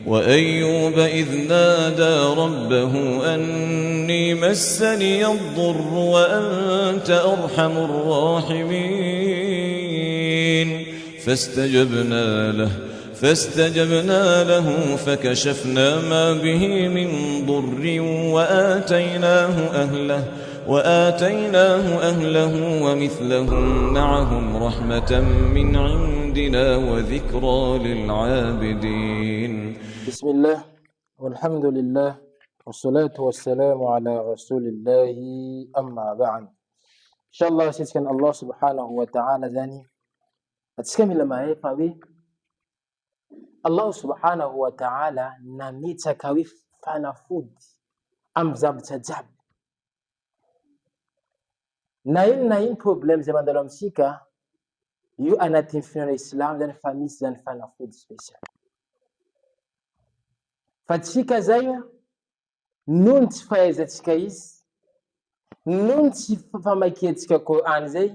وأيوب إذ نادى ربه أني مسني الضر وأنت أرحم الراحمين فاستجبنا له فكشفنا ما به من ضر وآتيناه أهله ومثلهم معهم رحمة من عندنا وذكرى للعابدين. بسم الله والحمد لله والصلاة والسلام على رسول الله أما بعد. إن شاء الله سيسكن الله سبحانه وتعالى ذاني أتسكمل ما يفعل الله سبحانه وتعالى نميت كويف فنفود أمزاب تجاب ناين problem زمان دلهم سيكا يو أنا تنفين الإسلام ذن فميس ذن فنفود سبيشال fatsika zay noho tsy fahaizantsika izy, noho tsy famakiantsika Coran zay,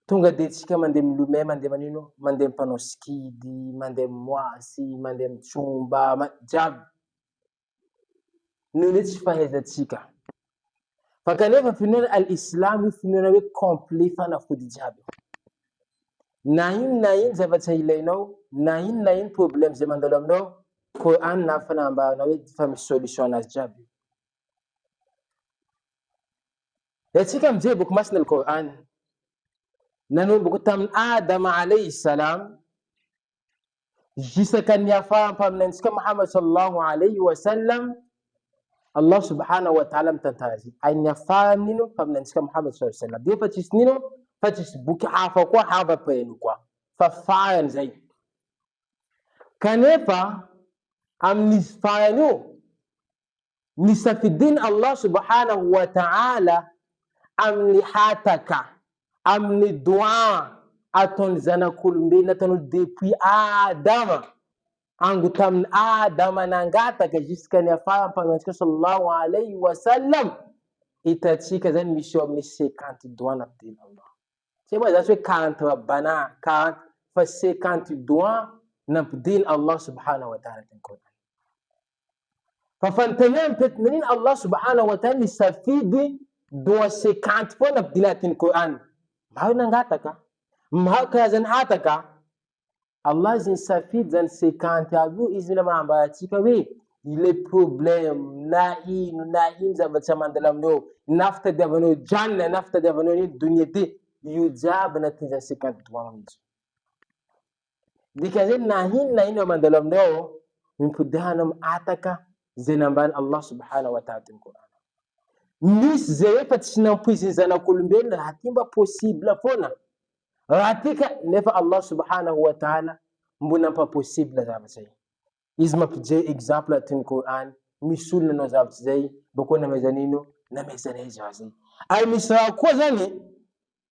tonga de tsika mandeha milomay, mandeha manino, mandeha mpanao skidy, mandeha moasy, mandeha mitsomba, jiaby. Noho tsy fahaizantsika. Fa kanefa finoana al-Islam io finoana hoe complet fanafody jiaby. Na ino zavatra ilainao, na ino problème zay mandalo aminao, Quran na fanambahana hoe fa misy solution azy jiaby. Yatsika amizay boky masina al-Quran nanomboka tamin'ny Adama alayhi salam jusqu'à niafaham-paminantsika Muhammad sallallahu alayhi wa sallam, Allah subhanahu wa ta'ala mitantara azy ay niafahan'ino faminantsika Muhammad sallallahu alayhi wa sallam. De fa tsisy nino, fa tsisy boky hafa koa hava-paino koa, fa farany zay. Kanefa amin'izy farany io nisafidin Allah subhanahu wa ta'ala amin'ny hataka, amin'ny doa ataon'ny zanak'olombelona ataony depuis Adama, ango tamin'ny Adama nangataka jusqu'à niafaham-paminantsika sallallahu alayhi wa sallam, hitatsika zany misy eo amin'ny 50 doa nampidina Allah. Tsy moa zany hoe 40 bana, 40 fa 50 doa nampidina Allah subhanahu wa ta'ala teny Quran. Fafantaniana petinan'iny Allah subhanahu wa ta'ala nisafidy doa 50 foana nampidina teny Quran. Maro nangataka, maro karazany hataka. Allah zany nisafidy zany 50 aby io, izy mila manambaratsika hoe le problème na ino zavatra mandala aminao, na fitadiavanao janna, na fitadiavanao ny dunia ty, io jiaby anatin'ny zany 50 doa mihitsy. Dikan'izay na ino mandalo aminao, mipodihana amin'ny hataka zay nambany Allah subhanahu wa ta'ala teny Quran. Misy zay efa tsy nampoizy ny zanak'olombelona, raha ty mba possible foana. Raha tika nefa Allah subhanahu wa ta'ala mbo nampa possible zavatra zay. Izy mampijay exemple teny Quran, misy olona nanao zavatra zay, bako namezanino, namezana izy zay. Ay misy raha koa zany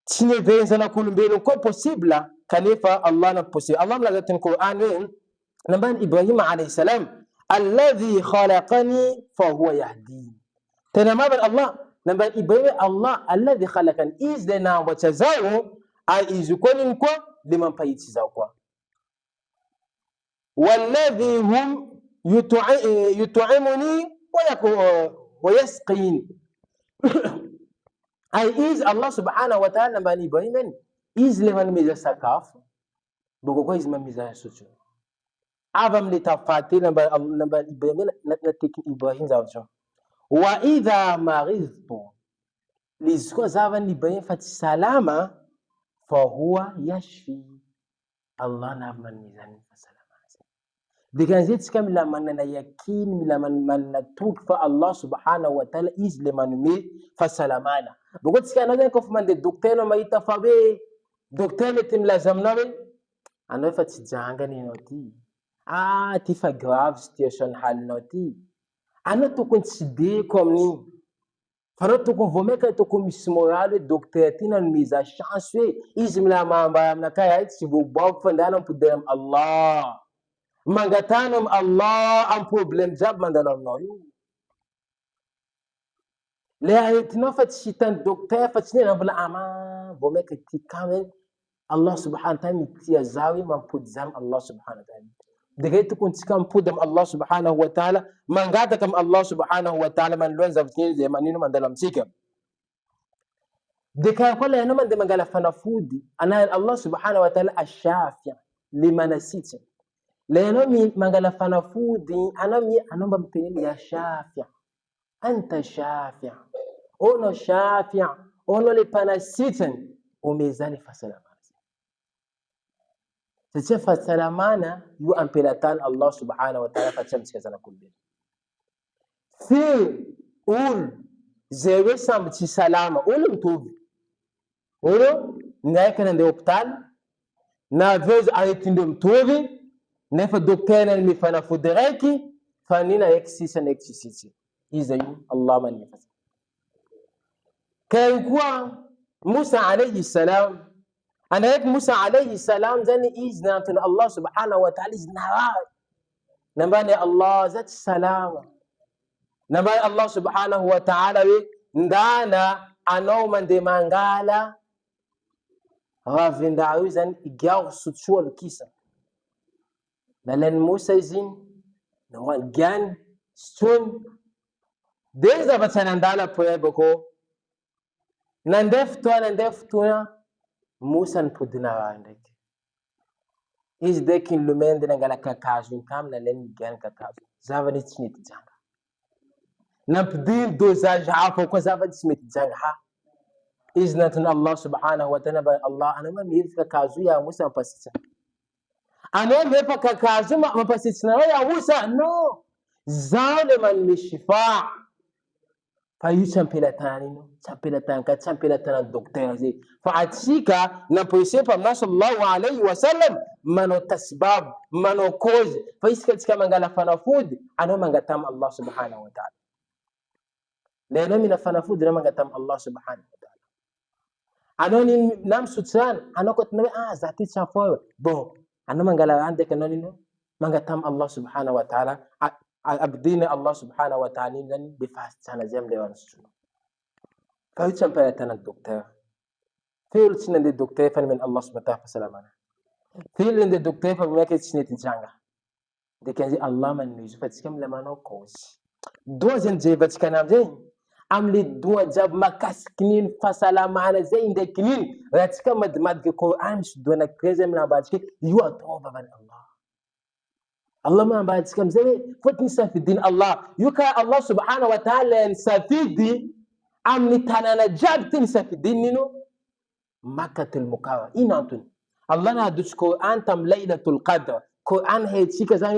tsy neveriny zanak'olombelona koa possible, kanefa Allah nampa possible. Allah milaza teny Quran hoe nambany Ibrahim alayhi salam, alladhi khalaqani fa huwa yahdini. Tena mabal Allah nambany Ibrahim, Allah alladhi khalaqani, izy le namboatra zao, ay izy koa nini koa le mampahitsy zao koa. Walladhi hum yut'imuni wa yasqini. Ay izy Allah subhanahu wa ta'ala nambany Ibrahim, izy le manomeza sakafo, boko koa izy mameza sotro. Ava amle tafati nambany Ibrahim nateky Ibrahim zavatra. Wa idha maridtu, lizy koa zavany Ibrahim fa tsy salama, fa huwa yashfi. Allah namanizany fa salama. Dikan'izay tsika mila manana yakiny, mila manana toky fa Allah subhanahu wa ta'ala izy le manome fahasalamana. Boko tsika anao zany kofa mandeha dokotera anao mahita fa hoe dokotera mety milaza aminao hoe anao fa tsy jangany anao ty. Ty fa grave situation halinao ty. Anao tokony tsy deko amin'iny. Fa anao tokony vao maika tokony misy moraly hoe dokotera ty nanomeza chance hoe izy mila mahambara aminakay, ay tsy voaboako fa ndana mipodera amin'ny Allah. Mangatana amin'ny Allah amin'ny problème jiaby mandalo aminao io. Le aretinao fa tsy hitan'ny dokotera fa tsy nena mbola vao maika ty kamy Allah subhanahu wa ta'ala mitia zao mampody zao Allah subhanahu wa ta'ala. دقيت كنت كم بودم الله سبحانه وتعالى من قاتكم الله سبحانه وتعالى من لون زفتين زي ما نينو من دلهم سيكم دكا كل يوم من دم قال فنفودي أنا الله سبحانه وتعالى الشافع لما نسيت لأنه من قال فنفودي أنا بمتين يا شافع أنت شافع أنا شافع أنا لبنسيت وميزاني فسلام تشوف سلامانا يو أمبيراتان الله سبحانه وتعالى فتشمس كذا كله في أول زوج سامتي سلامة أولم توبي أولو نايكن عند أوبتال نافوز أيتندم توبي نفا دكتور المفنا فدركي فنينا يكسيسن يكسيسي إذا الله من يفعل كان موسى عليه السلام أنا هيك موسى عليه السلام زني إذن الله سبحانه وتعالى إذن نباني الله ذات السلام نباني الله سبحانه وتعالى ندانا أنو من دي مانغالا غافين دعوي زن إجاو ستشوى الكيسة نلن موسى زين نوان جان ستون ديزا بتنندالا بويبكو نندفتونا موسى نبودنا عندك إيش دكين لمن دنا قال كاكاجون كاملا لين جان كاكاجون زافني تسميت جانها نبدين دوزاج عافو كزافني تسميت جانها إيش نتن الله سبحانه وتعالى الله أنا ما ميف كاكاجو يا موسى مبسيطة أنا ميف كاكاجو ما مبسيطة يا موسى نو ظالما للشفاع فايو champilatana الدكتور زي فعتشيكا نبويسيب الناس صلى الله عليه وسلم منو تسباب منو كوز فايسكا تسكا منغالا فنفود أنا منغتام الله سبحانه وتعالى لأنه من فنفود منغتام الله سبحانه وتعالى أنا نام سوتسان أنا كنت نبي ذاتي شافوي بو أنا منغالا عندك أنا منغتام الله سبحانه وتعالى أبدين الله سبحانه وتعالى لن بفاست سنة زم ليوان سجون فهيتشم بيتنا الدكتور فيل سنة الدكتور فن من الله سبحانه وتعالى سلامنا فيل عند الدكتور فن ما كيتشني تجانا دكانزي الله من نيجي فتسكم لما نوكوش دوا زين جي فتسكنا زين عملي دوا جاب مكاس كنين فسلامنا زين دكنين راتسكم مد كقرآن شدونا كريزة من بعدك يوا توبة من الله الله ما بعد كم زي فتني سافدين الله يكا الله سبحانه وتعالى سافدي أمني تانا جابتني سافدين نينو مكة المكرمة إناتون الله نادوش قرآن تم ليلة القدر قرآن هي شيء كذا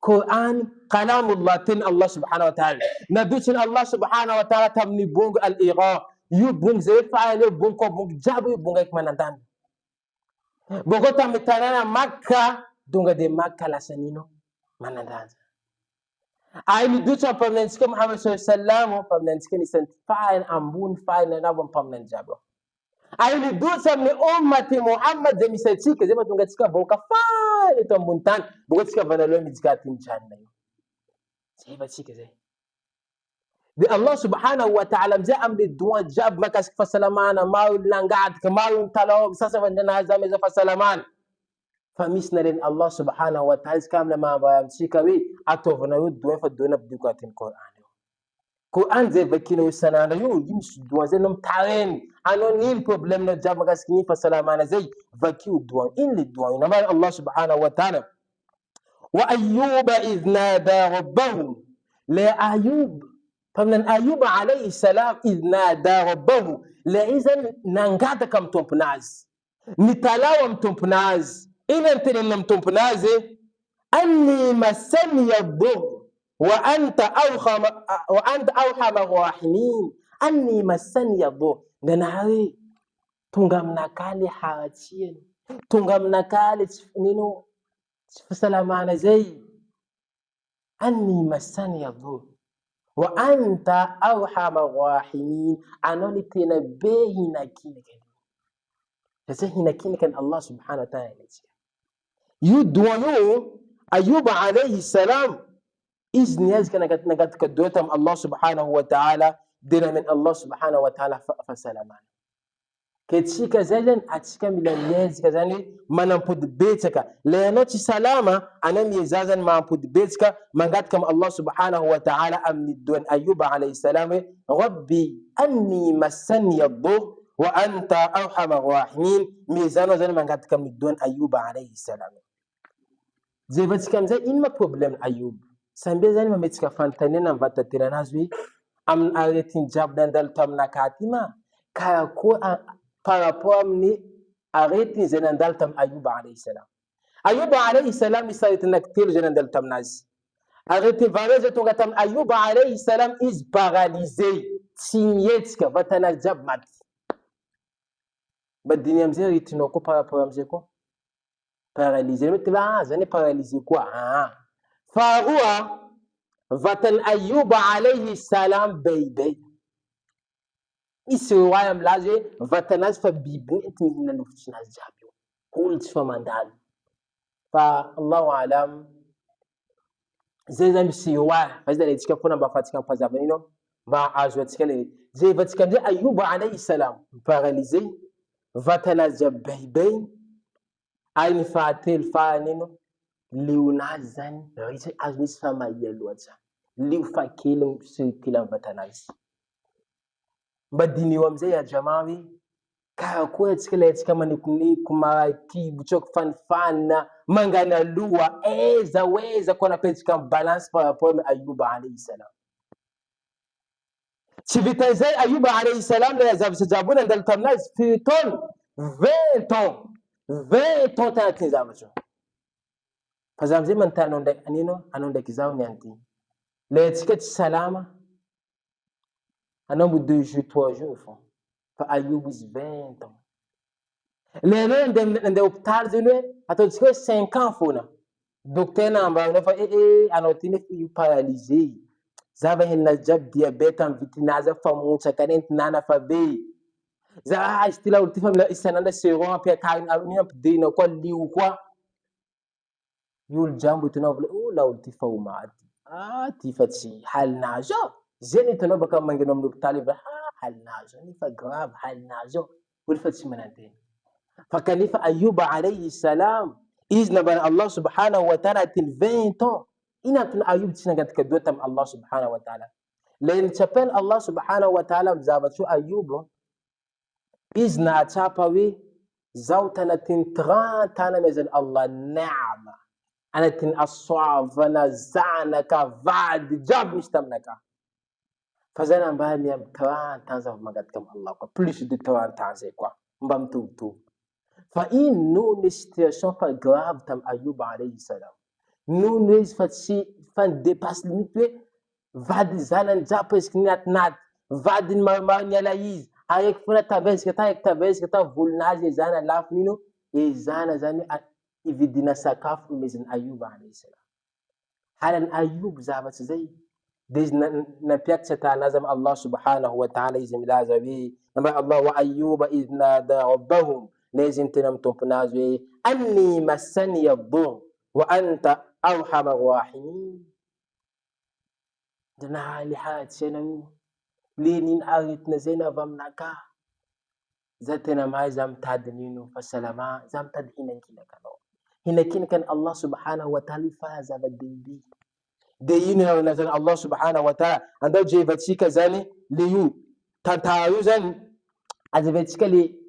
قرآن كلام الله تن الله سبحانه وتعالى نادوش الله سبحانه وتعالى تمني بونغ الإغاء يبونغ زي فاعل يبونغ كوبونغ جابو يبونغ كماندان بوغوتا متانا مكة dunga de makala sanino manandaza ayni ducha pamnanska Muhammad sallallahu pamnanska ni sant fa'in ambun fa'in na bon pamnan jabo ayni ducha ni ummati Muhammad de misatika zema dunga tika boka fa'in to muntan boka tika vanalo mi zikatin janna sai ba tika zai bi Allah subhanahu wa ta'ala mza amri duwa jab makas fa salamana ma langat kama talo sasa vandana zame za fa salaman فمسنا الله سبحانه وتعالى كامل ما بيمسكوي أتوفنا يدوي فدونا بدقات القرآن القرآن زي بكينو سنة يو يمش دوا زي نم تعين أنا نيل problem نجاب مكاسكني فسلامنا زي بكيو دوا إن للدوا نما الله سبحانه وتعالى وأيوب إذ نادى ربه لأيوب فمن أيوب عليه السلام إذ نادى ربه لإذن ننقادكم تنبناز نتلاوم تنبناز إن أنت لم تنبنازي أني مسني الضر وأنت أرحم الراحمين أني مسني الضر ننهاري تنغمنا كالي حارتين تنغمنا كالي نينو فسلامانا زي أني مسني الضر وأنت أرحم الراحمين أنا لتنبهنا كينك فسهنا كينك الله سبحانه وتعالى يدوانو أيوب عليه السلام إذن يزكى نقد كدوتهم الله سبحانه وتعالى دينا من الله سبحانه وتعالى فسلمان Ketika zay zany atsika mila miezaka zany manampody betsaka. Le anao tsy salama, anao miezah zany mahampody betsaka mangataka am Allah subhanahu wa ta'ala amin'ny doany Ayuba alayhi salam hoe rabbi anni massani ad-dur wa anta arhamar rahimin. Miezah anao zany mangataka amin'ny doany Ayuba alayhi salam. Jevantsika amizay ino ma problème Ayuba? Sambe zany mametsika fanontaniana amin'ny vatateranazy hoe amin'ny aretiny jiaby nandalo taminakahy ty ma karakory par rapport amin'ny aretiny zay nandalo tamin'ny Ayuba alayhi salam. Ayuba alayhi salam misy aretiny anankitelo zay nandalo taminazy. Aretiny voalohany zay tonga tamin'ny Ayuba alayhi salam izy paralysé, tsy mihetsika, vatanazy jiaby maty. Badiny amizay aretinao koa par rapport amizay koa paralysé. Mety zany paralysé koa. Faharoa, vatany Ayuba alayhi salam beibe. Misy riwaya amlazy hoe vatanazy fa biby mety mihina nofotsinazy jiaby io. Holitsy fa mandalo. Fa Allahu alam, zay zany misy riwaya. Fa izy alaitsika foana mba ahafahantsika ampazava ino mba azo atsika le. Jevantsika amizay Ayuba alayhi salam paralysé, vatanazy jiaby beibe. Ary ny fahatelo farany ino lionazy zany ritsy azo misy fa mahia loatsy. Lio fa kely misirikily amin'ny vatanazy. Mbadiny eo amizay ya jamaa hoe karakory atsika le atsika manekoneko botsoko fanifanina mangana loha eza oeza koa napetsika amin'ny balance par rapport amin'ny Ayuba alayhi salam. Tsy vitan'izay Ayuba alayhi salam le zavatra nandalo taminazy firy taona 20 ans. 20 ans tanatin'ny zavatra. Fa za amizay manontany anao ndraiky anino anao ndraiky zaho niany ty. Le atsika tsy salama anao mbo 2 jours 3 jours fô. Fa Ayuba izy 20 ans. Le anao nandeha hôpitaly zany hoe ataotsika hoe 5 ans foana. Docteur nambaranao fa anao ty nefa io paralysé. Zava heninazy jiaby diabeta amin'ny vitrinazy fa motsaka nentinana fa be. Za izy ty laolo ty fa mila isanandro sérum ampiakariny ampidirina koa lio koa. Io olo jiaby hitanao laolo ty fa ho maty. Ty fa tsy halinazy ao. Zay hitanao baka mangenao amin'ny hôpitaly va halinazy ao nefa grave halinazy ao. Olo fa tsy manantena. Fa kanefa Ayuba alayhi salam izy nambara Allah subhanahu wa ta'ala atiny 20 ans. Ino antony Ayuba tsy nangataka doa tamin'ny Allah subhanahu wa ta'ala? Le nitsapeny Allah subhanahu wa ta'ala amin'ny zavatra Ayuba izy nahatsapa hoe zaho tanatiny 30 ans namezan'ny Allah ni'ama. Anatiny asoavana zanaka vady jiaby misy taminaka. Fa zany ambara miamby 30 ans zaho mangataka amin'ny Allah koa. Plus de 30 ans zay koa. Mba mitovitovy. Fa ino noho ny situation fa grave tamin'ny Ayuba alayhi salam. Noho ny izy fa tsy fa nidépasse limite hoe vady zanany jiaby presque niatinaty. Vadiny maromaro niala izy. Araiky foana tavezika ta volon'azy ezana lafo ino ezana zany ividina sakafo nomezan'ny Ayuba alayhi salam. Halan'ny Ayuba zavatsy zay de izy nampiakitsy atanazy amin'ny Allah subhanahu wa ta'ala izy milaza hoe nambara Allah wa Ayuba idh nada rabbahum. Le izy tena amin'ny tomponazy hoe anni massani ad-dur wa anta arhamar rahimin. Nahaliharatsy anao io. Le niny aretina zay na avy aminakahy. Za tena mahay za mitady ino fahasalama, za mitady hinan-kinaka anao. Hinan-kinakan'i Allah subhanahu wa ta'ala fa zava-dehibe. De ino nazany Allah subhanahu wa ta'ala andao jevantsika zany le io tantara io zany ajevantsika le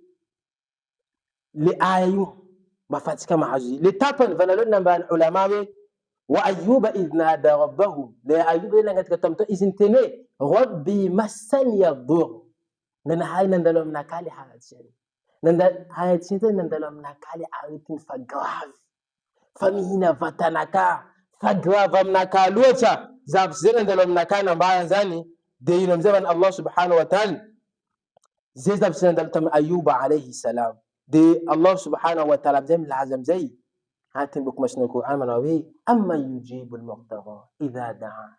aya io mba ahafahantsika mahazo. Le tapany voalohany nambaran'ny ulama hoe wa Ayuba idh nada rabbahu. Le Ayuba nangataka tamin'to izy niteny hoe rabbi massani ad-dur. Nanahay nandalo aminakahy le haratsy any. Haratsy zany nandalo aminakahy le aretiny fa grave. Fa mihina vatanakahy. Fa grave aminakahy loatra. Zavatra zay nandalo aminakahy nambarany zany. De ino amizay van Allah subhanahu wa ta'ala. Zay zavatra nandalo tamin'ny Ayuba alayhi salam. De Allah subhanahu wa ta'ala amizay milaza amizay. Anatiny boky masin'ny Qur'an manao hoe amma yujibu al-muqtara idha da'a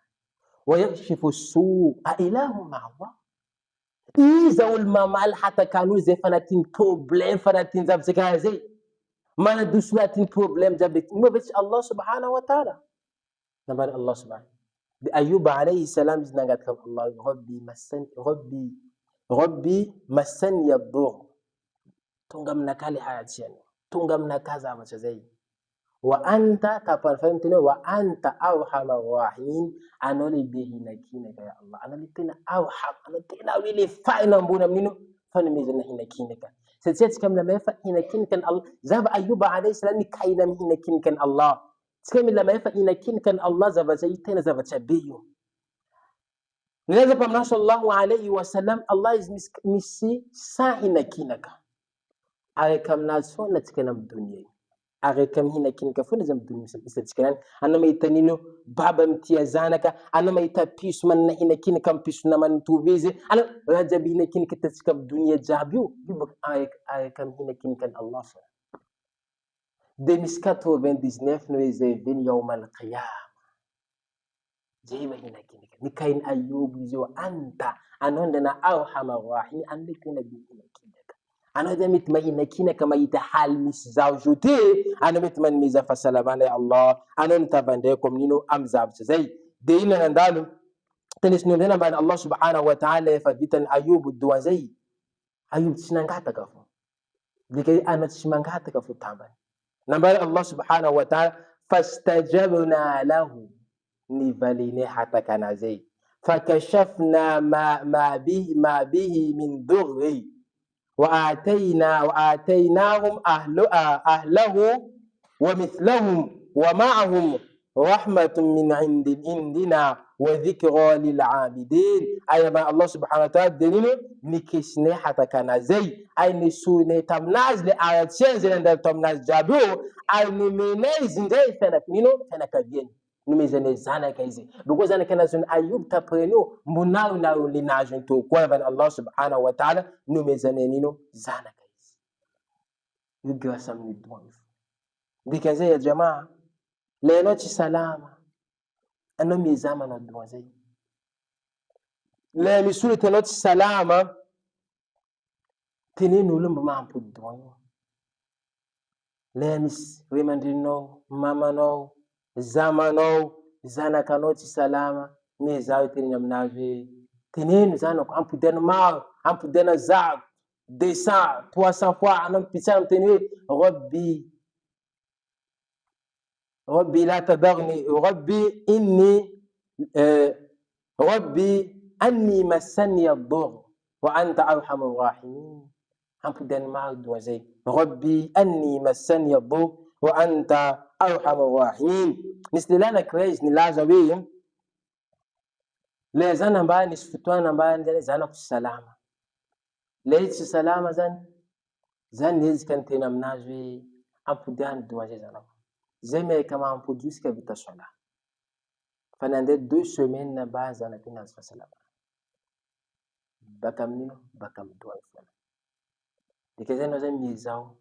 wa yakshifu as-su' a ilahum ma'a Allah. Iza olo mamaly hatakan'olo zay fa anatiny problème fa anatiny zavatra karaha zay. Manadoso anatiny problème jiaby mo vetsy Allah subhanahu wa ta'ala. Nambara Allah subhanahu. De Ayuba alayhi salam izy nangataka Allah rabbi massani ad-dur tungamna kali hayati yani tungamna kaza mace zai wa anta ta farfantine wa anta arhamar rahimin anoli bihi nakinaka ya Allah anoli tina arham anoli tina wili fa'ina mbuna mnino fani mizana hinakinaka سيتي كم لما يفا إن كان الله زاب أيوب عليه السلام كاينا إن كان الله تكمل لما يفا إن كان الله زاب زيتنا زاب تبيه نزب من صلى الله عليه وسلم الله يزمسي ساهنا كينك على كم ناس فون نتكلم الدنيا على كم هنا كينك فون زم الدنيا نتكلم أنا ما يتنينو بابا امتيازانك أنا ما يتبيس من هنا كينك أم بيس نمان توبيزي أنا رجب هنا كينك تتكلم الدنيا جابيو بيبك على كم هنا كينك الله فون دمسكاتو بين ديزنيف نويزي بين يوم القيامة جيبه هنا كينك نكاين أيوب يزو أنت أنا عندنا أرحم الراحمين أنك نبي هنا كينك أنا دمت ما هنا كينك ما يتحال مس زوجتي أنا متمن ميزا فسلمان يا الله أنا نتبندكم نينو أمزاب زي دينا ندالو تنسنو لنا بأن الله سبحانه وتعالى فبيتن أيوب الدوازي أيوب تشنانغاتا كفو لكي أنا تشمانغاتا كفو تامن نبأ الله سبحانه وتعالى فاستجبنا له نفليني حتى كان زي فكشفنا ما به من ضر وآتيناهم أهله ومثلهم ومعهم رحمة من عندنا وذكرى للعابدين أي ما الله سبحانه وتعالى دليل نكسني حتى كان زي أي نسوني تمناز لآيات شنزل عند تمناز جابو أي نمينيز زي فنكنينو فنكبين numezane zana kaize because ana kana sun ayub tapreno munau na linajin to kwa ban Allah subhanahu wa ta'ala numezane nino zana kaize yugira samni dwanfu dikaze ya jamaa leno ci salama ano mi zamana dwanze le mi suri teno ci salama tininu lumba mampu dwanyo le mis remandino mama no zamano zana kanoti salama me zawi tini namnaje tinin zana ko ampudena ma ampudena za 200 300 fois anam pisam tini rabbi la tadarni rabbi inni rabbi anni massani ad-dur wa anta arhamur rahimin ampudena ma duwazai rabbi anni massani ad-dur wa anta arhamur rahimin nisilana crazy ni lazawi le zana mbaya nisifutwana mbaya ndele zana kusalama le salama zan nezi kan tena mnajwe ampudan duwaje zana zeme kama ampudus ka vita sola fanande 2 semaines na mbaya zana kina salama bakam nino bakam duwa fana dikazeno zan mizao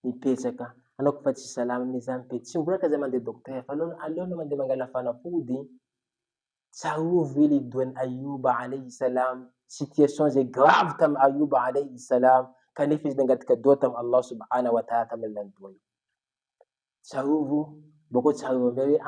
ni pesaka ana kufati salama mizan peti mbura kaza mande docteur falon alon mande mangala fana fudi sawu vili duen ayuba alayhi salam situation est grave tam ayuba alayhi salam kanifis dangat ka dotam Allah subhanahu wa ta'ala tamlan duai sawu boko sawu bebe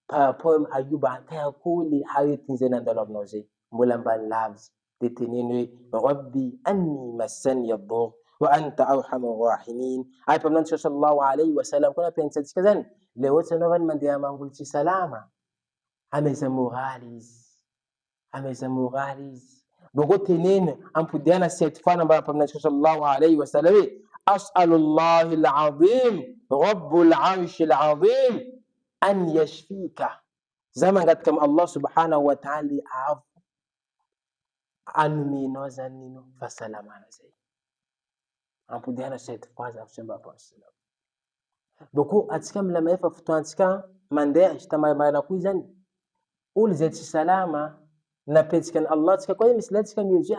pa poem ayuba ta kuli hayitin zenan dalab noze mulamban labs detenenu rabbi anni massani ad-dur wa anta arhamur rahimin ay pamnan sallallahu alayhi wa sallam kuna pensa kazan lewat sanovan mandia mangulci salama ameza morales bogo tenen ampudiana set fana ba pamnan sallallahu alayhi wa sallam as'alullahi al-azim rabbul arsh al-azim an yashfika zaman gat kam Allah subhanahu wa ta'ala af anmino zanino fasalama nazai ampudiana set faza afshamba pa sallam boko atikam lama yafa futantika mande ijtama bayna kuzan ul zati salama na petskan Allah tika kwa mislatika miuji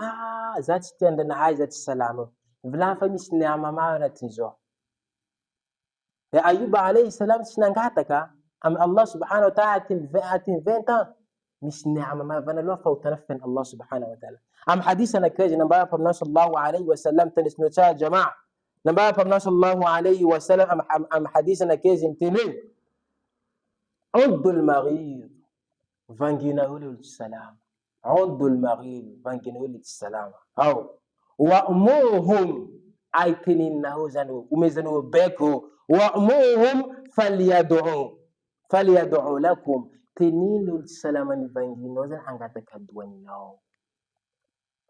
zati tenda na hai zati salama vla fa misni amama na tinzo ya ayuba alayhi salam sinangataka am Allah subhanahu wa ta'ala atin 20 ans misni amama vana lo fa utanafan Allah subhanahu wa ta'ala am hadithana kaji namba fa sallallahu alayhi wa sallam tanisnu cha jamaa namba fa sallallahu alayhi wa sallam am hadithana kaji tinin udul maghid vangina ul salam udul maghid vangina ul salam au wa'muhum aitini nauzanu umezanu beko wa'muhum falyad'u lakum tinilu salamani bangino zan angata kadwa nao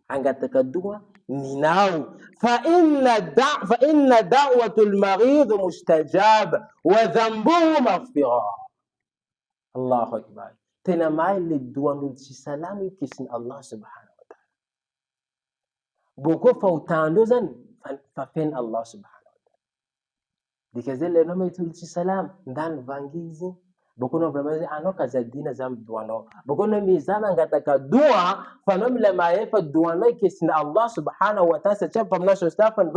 angata kadwa ninao fa inna da'watul marid mustajab wa dhanbuhu maghfira. Allahu akbar. Tena maili dua nulsi salamu kisin Allah subhanahu wa ta'ala boko fautando zan fafen Allah subhanahu wa ta'ala dikazele no metulsi salam ndan vangizi boko no vramazi anoka zadina zam dua no boko no mizana ngataka dua fanomila maefa dua no kisin Allah subhanahu wa ta'ala chapa mnasho stafan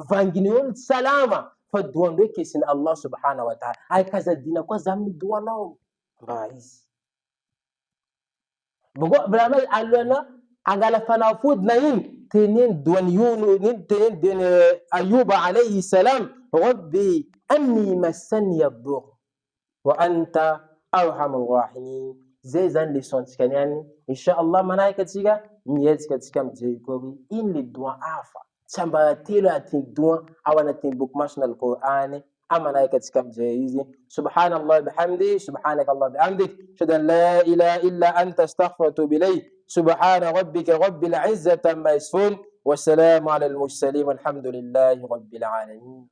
vanginiol salama fa dua ndo kisin Allah subhanahu wa ta'ala ay kazadina kwa zam dua no rais boko vramazi alwana angala fanafud na yin تنين دون يونو تنين دون أيوب عليه السلام ربي أني مسني الضر وأنت أرحم الراحمين زي زان لسون تكنيان إن شاء الله ملايكة تيجا ميت كتكام جيكوري إن للدعاء عافا تشامباتيلو أتين دعاء أو نتين بوك ماشنا القرآن أما ملايكة تكام جيزي سبحان الله بحمده سبحانك الله بحمدك شهد أن لا إله إلا أنت استغفرت بلي سبحان ربك رب العزة ما يصفون والسلام على المرسلين والحمد لله رب العالمين.